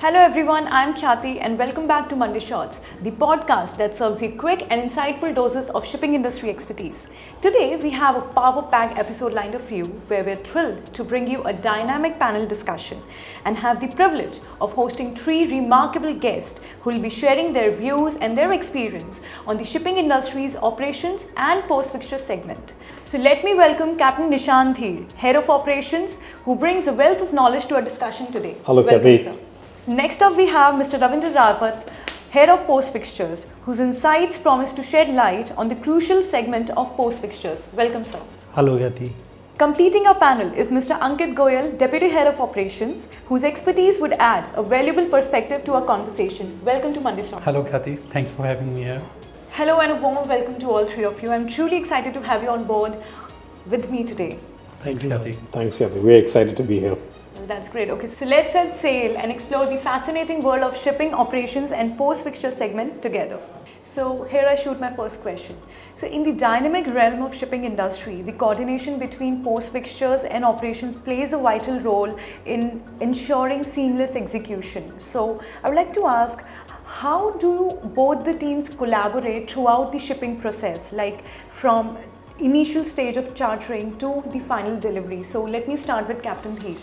Hello everyone, I'm Khyati and welcome back to Monday Shots, the podcast that serves you quick and insightful doses of shipping industry expertise. Today we have a power-packed episode lined up for you where we're thrilled to bring you a dynamic panel discussion and have the privilege of hosting three remarkable guests who will be sharing their views and their experience on the shipping industry's operations and post-fixture segment. So let me welcome Captain Nishant here, Head of Operations, who brings a wealth of knowledge to our discussion today. Hello, welcome, Khyati. sir. Next up we have Mr. Ravindra, Head of Post Fixtures, whose insights promise to shed light on the crucial segment of post fixtures. Welcome, sir. Hello, Khyati. Completing our panel is Mr. Ankit Goyal, Deputy Head of Operations, whose expertise would add a valuable perspective to our conversation. Welcome to Monday Shots. Hello, Khyati. Thanks for having me here. Hello and a warm welcome to all three of you. I'm truly excited to have you on board with me today. Thanks, Khyati. Thanks, Khyati. We're excited to be here. That's great. Okay, so let's set sail and explore the fascinating world of shipping operations and post-fixture segment together. So here I shoot my first question. So in the dynamic realm of shipping industry, the coordination between post-fixtures and operations plays a vital role in ensuring seamless execution. So I would like to ask, how do both the teams collaborate throughout the shipping process, like from initial stage of chartering to the final delivery? So let me start with Captain Dheer.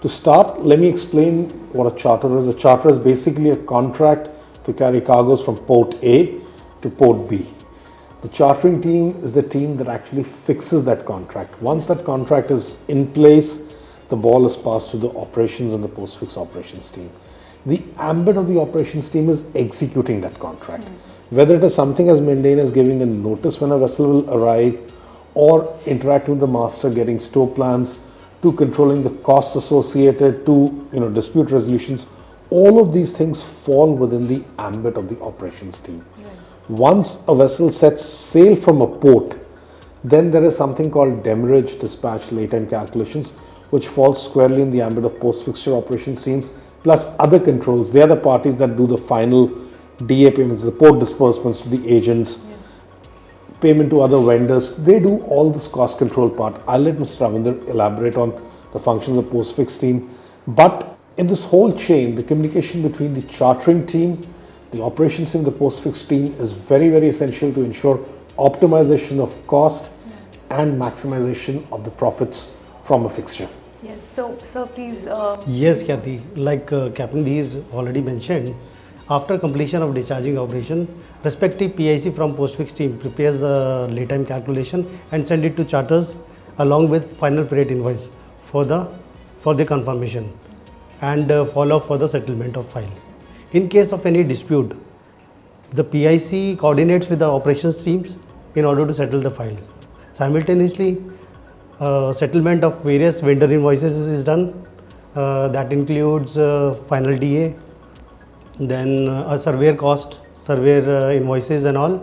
To start, let me explain what a charter is. A charter is basically a contract to carry cargoes from port A to port B. The chartering team is the team that actually fixes that contract. Once that contract is in place, the ball is passed to the operations and the post-fix operations team. The ambit of the operations team is executing that contract. Whether it is something as mundane as giving a notice when a vessel will arrive, or interacting with the master, getting store plans, to controlling the costs associated to dispute resolutions, all of these things fall within the ambit of the operations team. Once a vessel sets sail from a port, then there is something called demurrage, dispatch, lay time calculations, which falls squarely in the ambit of post-fixture operations teams, plus other controls. They are the parties that do the final DA payments, the port disbursements to the agents, payment to other vendors. They do all this cost control part. I'll let Mr. Ravindra elaborate on the functions of the post-fix team. But in this whole chain, the communication between the chartering team, the operations team, the post-fix team is very, very essential to ensure optimization of cost and maximization of the profits from a fixture. Yes, so please. Yes, Khyati. Like Captain Dheer already mentioned, after completion of discharging operation, respective PIC from post-fix team prepares the lay time calculation and send it to charters along with final freight invoice for the confirmation and follow up for the settlement of file. In case of any dispute, the PIC coordinates with the operations teams in order to settle the file. Simultaneously, settlement of various vendor invoices is done. That includes final DA, then a surveyor cost, surveyor invoices and all,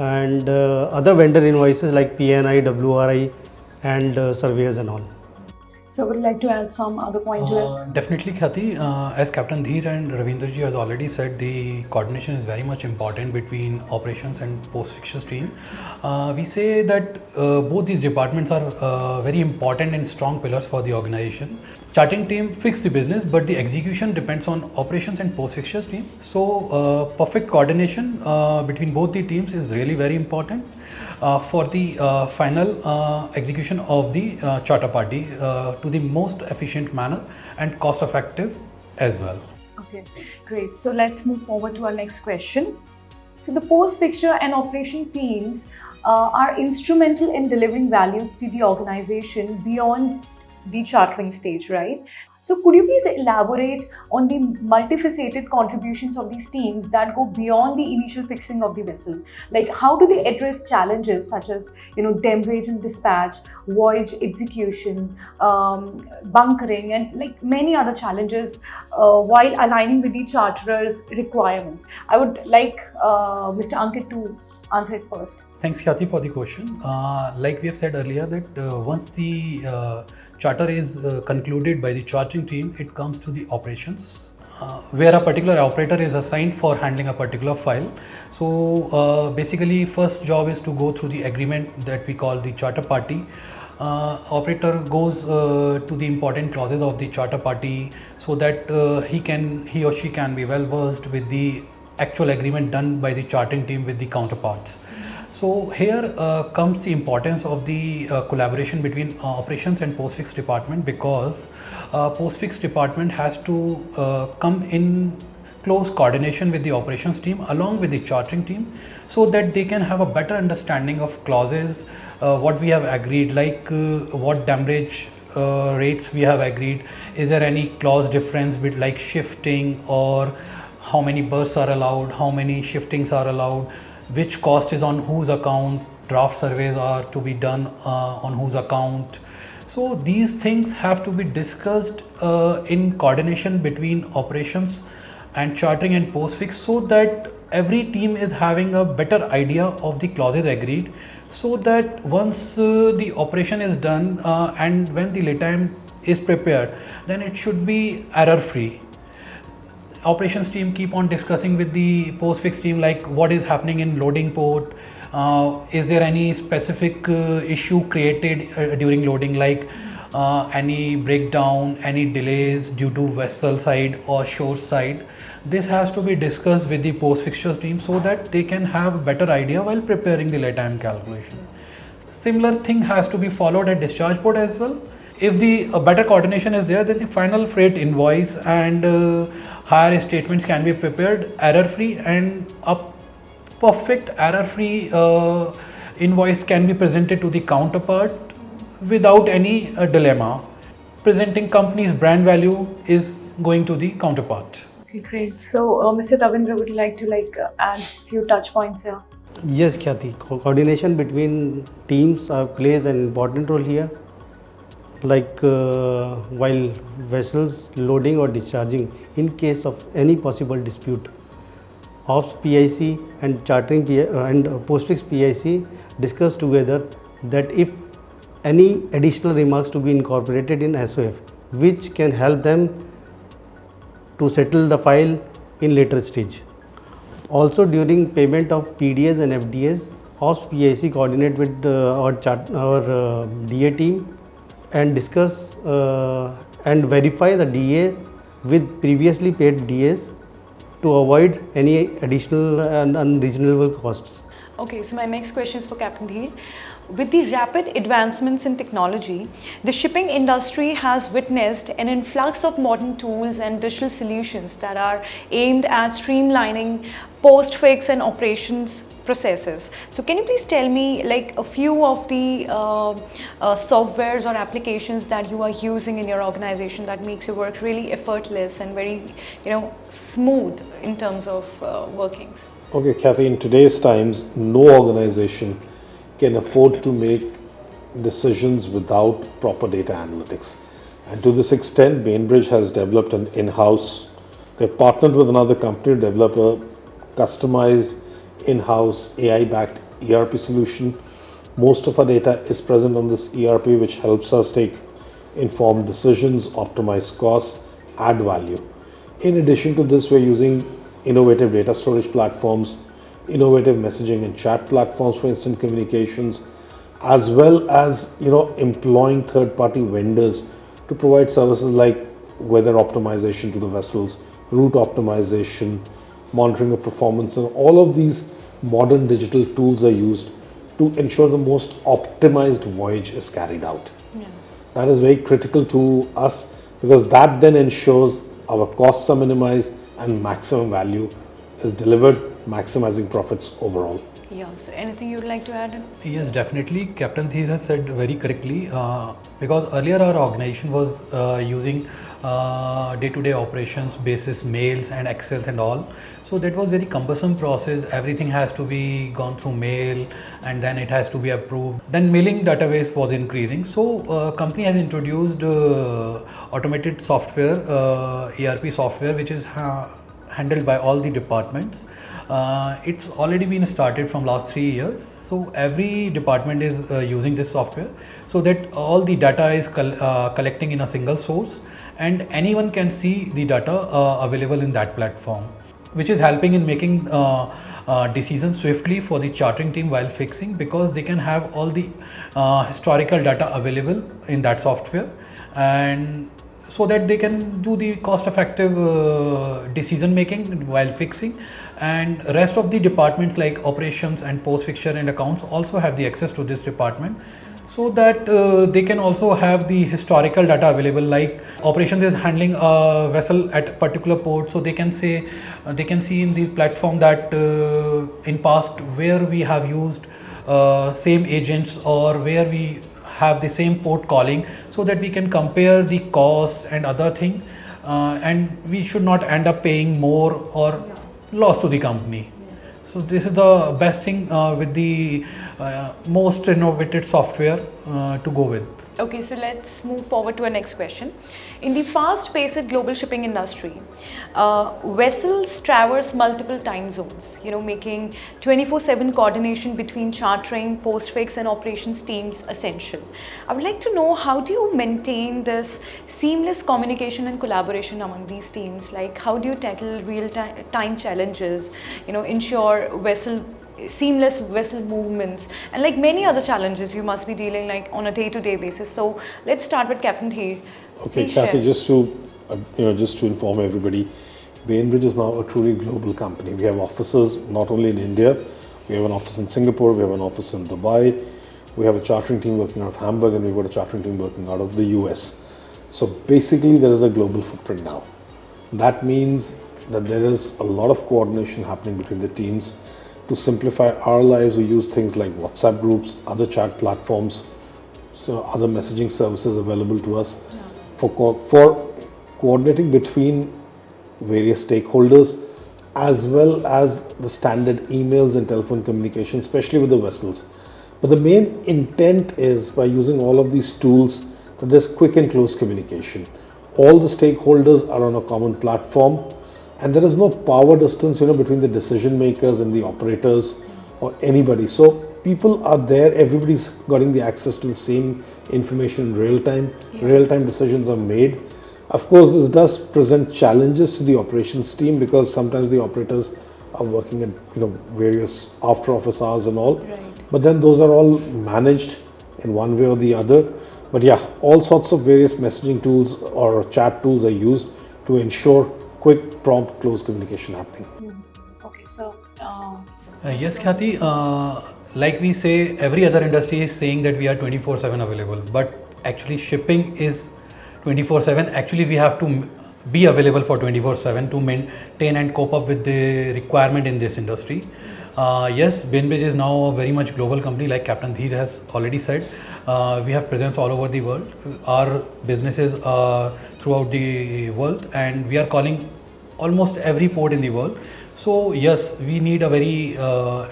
and other vendor invoices like PNI, WRI and surveyors and all. So would you like to add some other point to it? Definitely, Khyati. As Captain Dheer and Ravindra ji has already said, the coordination is very much important between operations and post-fixtures team. We say that both these departments are very important and strong pillars for the organization. Charting team fix the business, but the execution depends on operations and post-fixtures team. So perfect coordination between both the teams is really very important for the final execution of the charter party to the most efficient manner and cost effective as well. Okay, great. So let's move forward to our next question. So the post-fixture and operation teams are instrumental in delivering values to the organization beyond the chartering stage, right? So could you please elaborate on the multifaceted contributions of these teams that go beyond the initial fixing of the vessel? Like how do they address challenges such as demurrage and dispatch, voyage execution, bunkering, and like many other challenges while aligning with the charterer's requirement? I would like Mr. Ankit to answer it first. Thanks, Khyati, for the question. Like we have said earlier, that once the charter is concluded by the chartering team, it comes to the operations where a particular operator is assigned for handling a particular file. So basically, first job is to go through the agreement that we call the charter party. operator goes to the important clauses of the charter party, so that he or she can be well versed with the actual agreement done by the chartering team with the counterparts. So here comes the importance of the collaboration between operations and post-fix department, because post-fix department has to come in close coordination with the operations team along with the chartering team, so that they can have a better understanding of clauses, what we have agreed, like what damage rates we have agreed. Is there any clause difference with like shifting, or how many bursts are allowed, how many shiftings are allowed, which cost is on whose account, draft surveys are to be done on whose account. So these things have to be discussed in coordination between operations and chartering and post fix, so that every team is having a better idea of the clauses agreed, so that once the operation is done and when the lead time is prepared, then it should be error free. Operations team keep on discussing with the post fix team, like what is happening in loading port, is there any specific issue created during loading, like any breakdown, any delays due to vessel side or shore side. This has to be discussed with the post fixtures team, so that they can have a better idea while preparing the lay time calculation. Similar thing has to be followed at discharge port as well. If the better coordination is there, then the final freight invoice and higher statements can be prepared error free, and a perfect error free invoice can be presented to the counterpart without any dilemma. Presenting company's brand value is going to the counterpart. Okay, great. So, Mr. Ravindra, would you like to add a few touch points here? Yes, Khyati, coordination between teams plays an important role here. Like while vessels loading or discharging, in case of any possible dispute, Ops PIC and chartering and post-fix PIC discuss together that if any additional remarks to be incorporated in SOF, which can help them to settle the file in later stage. Also, during payment of PDS and FDS, Ops PIC coordinate with our DA team and discuss and verify the DA with previously paid DAs to avoid any additional and unreasonable costs. Okay, so my next question is for Captain Dheer. With the rapid advancements in technology, the shipping industry has witnessed an influx of modern tools and digital solutions that are aimed at streamlining post-fix and operations processes. So can you please tell me like a few of the softwares or applications that you are using in your organization that makes your work really effortless and very, smooth in terms of workings? Okay, Khyati, in today's times, no organization can afford to make decisions without proper data analytics. And to this extent, Bainbridge has developed an in-house, they've partnered with another company to develop a customized in-house AI-backed ERP solution. Most of our data is present on this ERP, which helps us take informed decisions, optimize costs, add value. In addition to this, we're using innovative data storage platforms, innovative messaging and chat platforms for instant communications, as well as employing third-party vendors to provide services like weather optimization to the vessels, route optimization, monitoring of performance, and all of these modern digital tools are used to ensure the most optimized voyage is carried out. Yeah. That is very critical to us, because that then ensures our costs are minimized and maximum value is delivered, maximizing profits overall. Yeah, so anything you would like to add? Yes, definitely. Captain Dheer has said very correctly, because earlier our organization was using day-to-day operations basis mails and Excels and all. So that was very cumbersome process. Everything has to be gone through mail and then it has to be approved. Then mailing database was increasing. So company has introduced automated software, ERP software, which is handled by all the departments. It's already been started from last 3 years. So every department is using this software, so that all the data is collecting in a single source, and anyone can see the data available in that platform, which is helping in making decisions swiftly for the chartering team while fixing, because they can have all the historical data available in that software, and so that they can do the cost effective decision making while fixing. And rest of the departments like operations and post fixture and accounts also have the access to this department, so that they can also have the historical data available. Like operations is handling a vessel at particular port, so they can say they can see in the platform that in past where we have used same agents, or where we have the same port calling, so that we can compare the costs and other thing, and we should not end up paying more or loss to the company. So this is the best thing with the most innovative software to go with. Okay, so let's move forward to our next question. In the fast-paced global shipping industry, vessels traverse multiple time zones, making 24/7 coordination between chartering, post-fix and operations teams essential. I would like to know, how do you maintain this seamless communication and collaboration among these teams? Like, how do you tackle real-time challenges, ensure seamless vessel movements, and like many other challenges you must be dealing like on a day-to-day basis? So let's start with Captain Dheer. Okay, Please Khyati, share. just to inform everybody, Bainbridge is now a truly global company. We have offices not only in India, we have an office in Singapore, we have an office in Dubai, we have a chartering team working out of Hamburg, and we've got a chartering team working out of the US. So basically there is a global footprint now. That means that there is a lot of coordination happening between the teams. To simplify our lives, we use things like WhatsApp groups, other chat platforms, so other messaging services available to us for coordinating between various stakeholders, as well as the standard emails and telephone communication, especially with the vessels. But the main intent is, by using all of these tools, that there's quick and close communication. All the stakeholders are on a common platform, and there is no power distance, between the decision makers and the operators or anybody. So people are there, everybody's getting the access to the same information in real time. Real time decisions are made. Of course, this does present challenges to the operations team, because sometimes the operators are working at various after office hours and all. Right. But then those are all managed in one way or the other. But yeah, all sorts of various messaging tools or chat tools are used to ensure quick, prompt, close communication happening. Okay, so Yes, Khyati, like we say, every other industry is saying that we are 24/7 available, but actually shipping is 24/7. Actually, we have to be available for 24/7 to maintain and cope up with the requirement in this industry. Yes, Bainbridge is now a very much global company, like Captain Dheer has already said. We have presence all over the world. Our businesses are throughout the world, and we are calling almost every port in the world. So yes, we need a very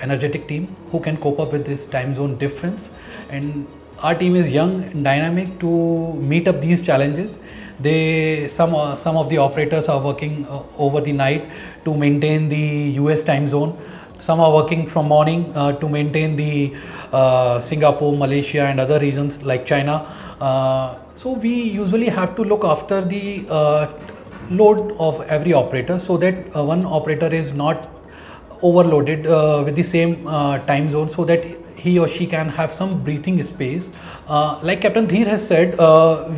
energetic team who can cope up with this time zone difference, and our team is young and dynamic to meet up these challenges. Some of the operators are working over the night to maintain the US time zone. Some are working from morning to maintain the Singapore, Malaysia and other regions like China. So we usually have to look after the load of every operator, so that one operator is not overloaded with the same time zone, so that he or she can have some breathing space. Like Captain Dheer has said,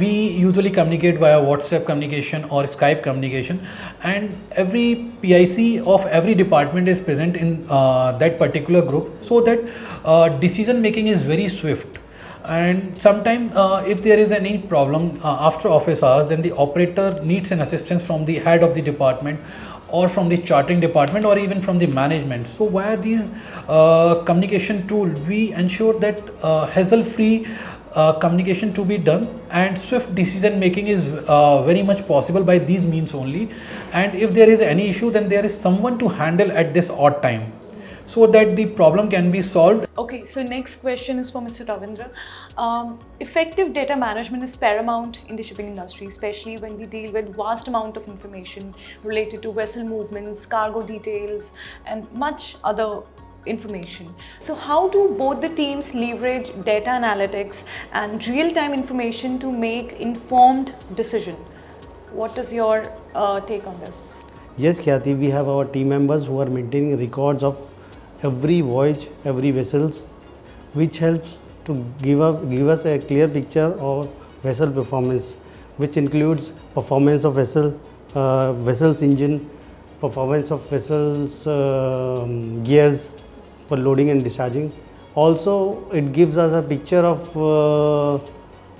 we usually communicate via WhatsApp communication or Skype communication, and every PIC of every department is present in that particular group, so that decision making is very swift. And sometimes if there is any problem after office hours, then the operator needs an assistance from the head of the department, or from the charting department, or even from the management. So via these communication tool, we ensure that hassle-free communication to be done, and swift decision making is very much possible by these means only. And if there is any issue, then there is someone to handle at this odd time, so that the problem can be solved. okay, so next question is for Mr. Ravindra. Effective data management is paramount in the shipping industry, especially when we deal with vast amount of information related to vessel movements, cargo details, and much other information. So how do both the teams leverage data analytics and real-time information to make informed decision? What is your take on this? Yes, Khyati, we have our team members who are maintaining records of every voyage, every vessels, which helps to give us a clear picture of vessel performance, which includes performance of vessel's engine, performance of vessels gears for loading and discharging. Also, it gives us a picture of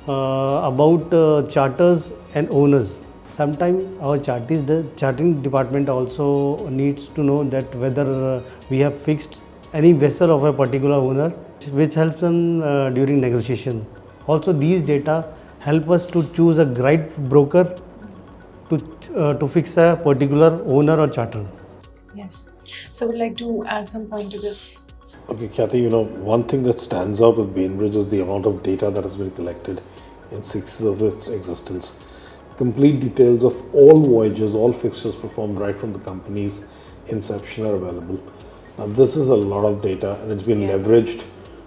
about charters and owners. Sometimes our the chartering department also needs to know that whether we have fixed any vessel of a particular owner, which helps them during negotiation. Also, these data help us to choose a right broker to fix a particular owner or charter. Yes. So, I would like to add some point to this. Okay, Khyati, one thing that stands out with Bainbridge is the amount of data that has been collected in 6 years of its existence. Complete details of all voyages, all fixtures performed right from the company's inception are available. Now, this is a lot of data, and it's been leveraged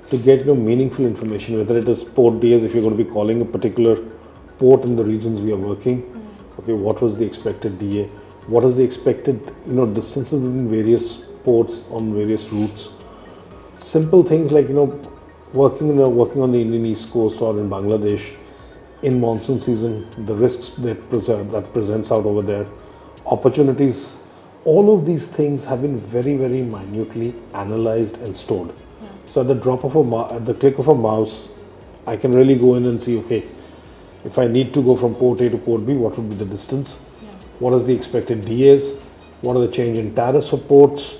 to get meaningful information, whether it is port days, if you're going to be calling a particular port in the regions we are working. Okay, what was the expected DA? What is the expected distances between various ports on various routes? Simple things like working on the Indian East Coast or in Bangladesh in monsoon season, the risks that presents out over there, opportunities. All of these things have been very, very minutely analyzed and stored. So at the click of a mouse, I can really go in and see, okay, if I need to go from port A to port B, what would be the distance? What is the expected DAs? What are the change in tariffs for ports?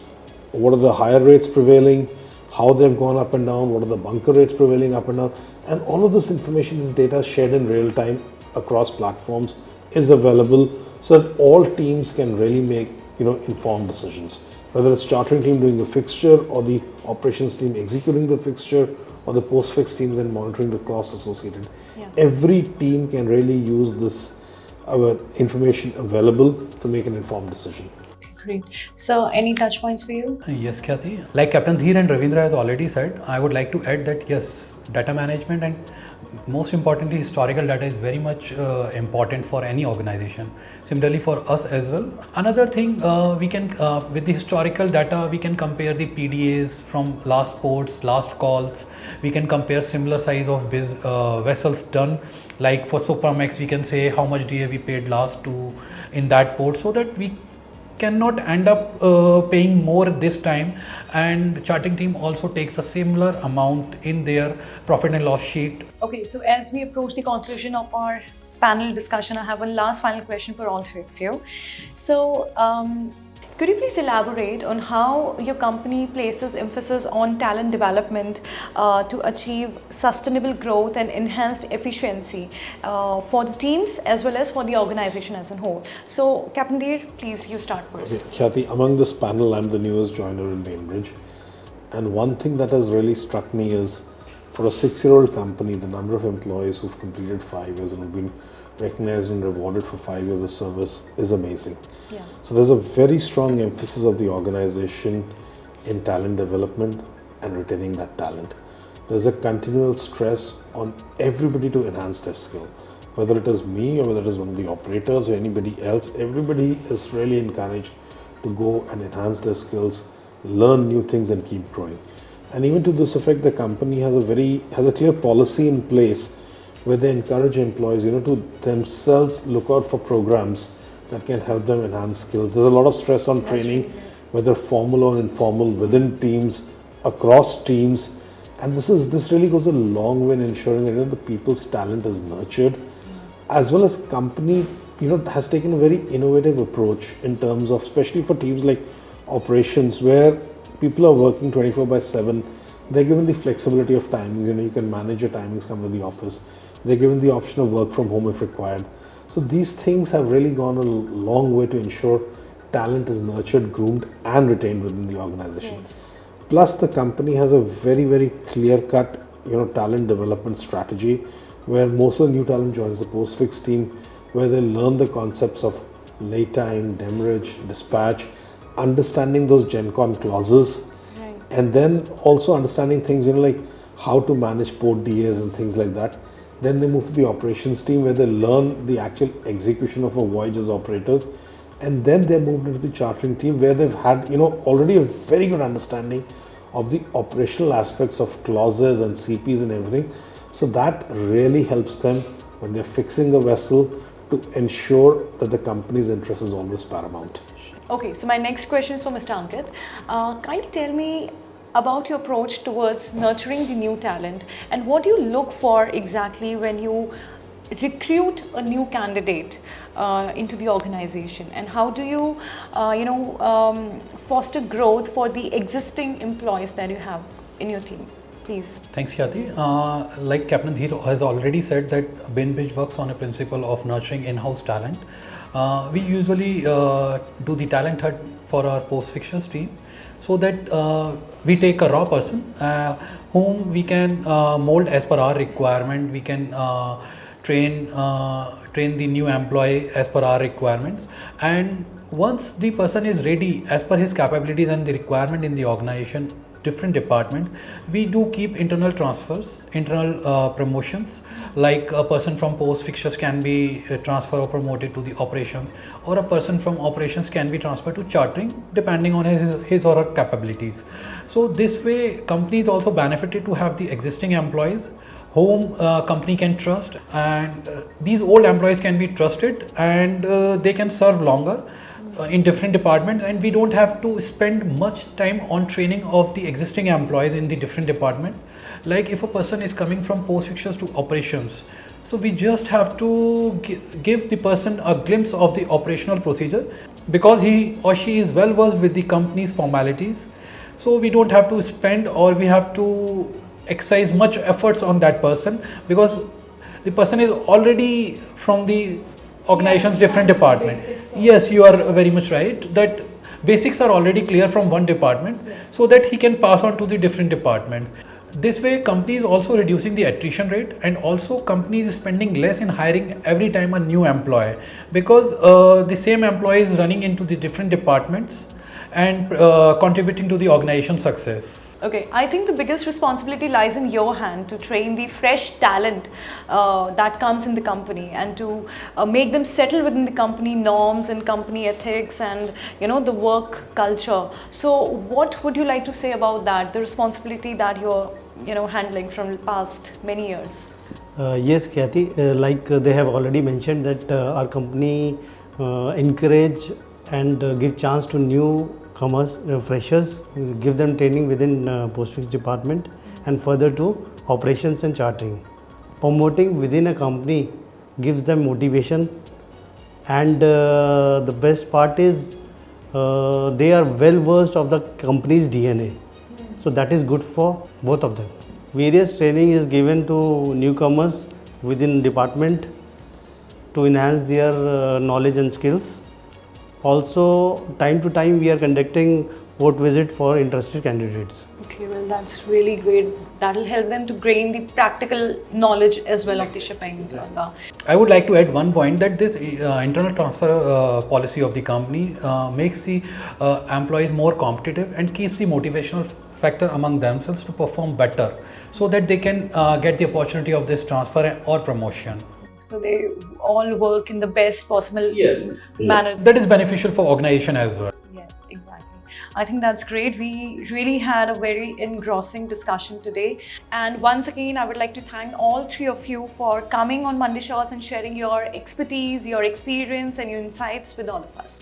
What are the higher rates prevailing? How they've gone up and down? What are the bunker rates prevailing up and down? And all of this information, this data shared in real time across platforms is available so that all teams can really make informed decisions. Whether it's chartering team doing a fixture or the operations team executing the fixture or the post-fix team then monitoring the costs associated. Every team can really use this information available to make an informed decision. Great. So, any touch points for you? Yes, Khyati. Like Captain Dheer and Ravindra has already said, I would like to add that yes, data management and most importantly historical data is very much important for any organization. Similarly for us as well. Another thing we can with the historical data we can compare the PDAs from last ports, last calls. We can compare similar size of vessels done. Like for Supramax we can say how much DA we paid last to in that port, so that we cannot end up paying more this time, and charting team also takes a similar amount in their profit and loss sheet. Okay, so as we approach the conclusion of our panel discussion, I have one last final question for all three of you. So, could you please elaborate on how your company places emphasis on talent development to achieve sustainable growth and enhanced efficiency for the teams as well as for the organization as a whole? So, Captain Dheer, please you start first. Okay, Khyati, among this panel, I'm the newest joiner in Bainbridge, and one thing that has really struck me is for a 6-year-old company, the number of employees who've completed 5 years and have been recognized and rewarded for 5 years of service is amazing. So there's a very strong emphasis of the organization in talent development and retaining that talent. There's a continual stress on everybody to enhance their skill. Whether it is me or whether it is one of the operators or anybody else, everybody is really encouraged to go and enhance their skills, learn new things and keep growing. And even to this effect, the company has a clear policy in place where they encourage employees to themselves look out for programs that can help them enhance skills. There's a lot of stress on training, whether formal or informal, within teams, across teams, and this really goes a long way in ensuring that the people's talent is nurtured, as well as company has taken a very innovative approach in terms of, especially for teams like operations where people are working 24/7. They're given the flexibility of timings. You can manage your timings, come to the office. They're given the option of work from home if required. So these things have really gone a long way to ensure talent is nurtured, groomed and retained within the organization. Plus the company has a very, very clear-cut talent development strategy where most of the new talent joins the post-fix team, where they learn the concepts of lay time, demurrage, dispatch, understanding those GenCon clauses, and then also understanding things like how to manage port DAs and things like that. Then they move to the operations team where they learn the actual execution of a voyage as operators, and then they're moved into the chartering team where they've had already a very good understanding of the operational aspects of clauses and CPs and everything. So that really helps them when they're fixing a vessel to ensure that the company's interest is always paramount. Okay, so my next question is for Mr. Ankit. Kindly tell me about your approach towards nurturing the new talent and what do you look for exactly when you recruit a new candidate into the organization, and how do you, foster growth for the existing employees that you have in your team? Please. Thanks, Khyati. Like Captain Dheer has already said that Bainbridge works on a principle of nurturing in-house talent. We usually do the talent hunt for our post-fixtures team, so that we take a raw person whom we can mold as per our requirement. We can train the new employee as per our requirements, and once the person is ready as per his capabilities and the requirement in the organization, different departments, we do keep internal transfers, internal promotions, like a person from post fixtures can be transferred or promoted to the operations, or a person from operations can be transferred to chartering depending on his or her capabilities. So this way companies also benefited to have the existing employees whom company can trust, and these old employees can be trusted, and they can serve longer in different departments, and we don't have to spend much time on training of the existing employees in the different department. Like if a person is coming from post fixtures to operations, so we just have to give the person a glimpse of the operational procedure, because he or she is well versed with the company's formalities, so we don't have to spend, or we have to exercise much efforts on that person, because the person is already from the organization's different department. Yes, you are very much right, that basics are already clear from one department, so that he can pass on to the different department. This way company is also reducing the attrition rate, and also company is spending less in hiring every time a new employee, because the same employee is running into the different departments and contributing to the organization's success. Okay, I think the biggest responsibility lies in your hand to train the fresh talent that comes in the company, and to make them settle within the company norms and company ethics and the work culture. So what would you like to say about that, the responsibility that you're handling from the past many years? Yes, Khyati, they have already mentioned that our company encourage and give chance to newcomers, freshers, give them training within post-fix department, and further to operations and chartering. Promoting within a company gives them motivation, and the best part is they are well versed of the company's DNA. So that is good for both of them. Various training is given to newcomers within department to enhance their knowledge and skills. Also, time to time we are conducting vote visit for interested candidates. Okay, well that's really great. That will help them to gain the practical knowledge as well of the shipping. I would like to add one point, that this internal transfer policy of the company makes the employees more competitive and keeps the motivational factor among themselves to perform better, so that they can get the opportunity of this transfer or promotion. So they all work in the best possible manner. That is beneficial for organization as well. Yes, exactly. I think that's great. We really had a very engrossing discussion today. And once again, I would like to thank all three of you for coming on Monday Shots and sharing your expertise, your experience and your insights with all of us.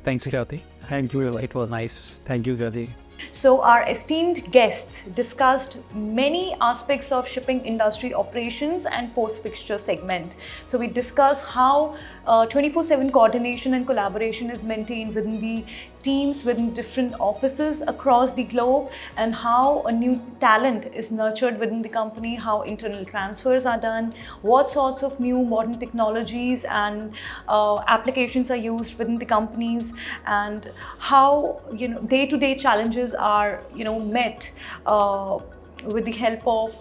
Thanks, Khyati. Thank you. It was nice. Thank you, Khyati. So our esteemed guests discussed many aspects of shipping industry operations and post-fixture segment. So we discussed how 24/7 coordination and collaboration is maintained within the teams within different offices across the globe, and how a new talent is nurtured within the company, how internal transfers are done, what sorts of new modern technologies and applications are used within the companies, and how day-to-day challenges are met with the help of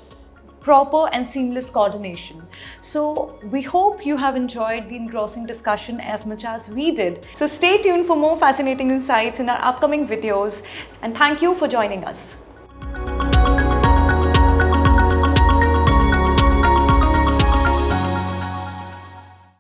proper and seamless coordination. So we hope you have enjoyed the engrossing discussion as much as we did. So stay tuned for more fascinating insights in our upcoming videos, and thank you for joining us.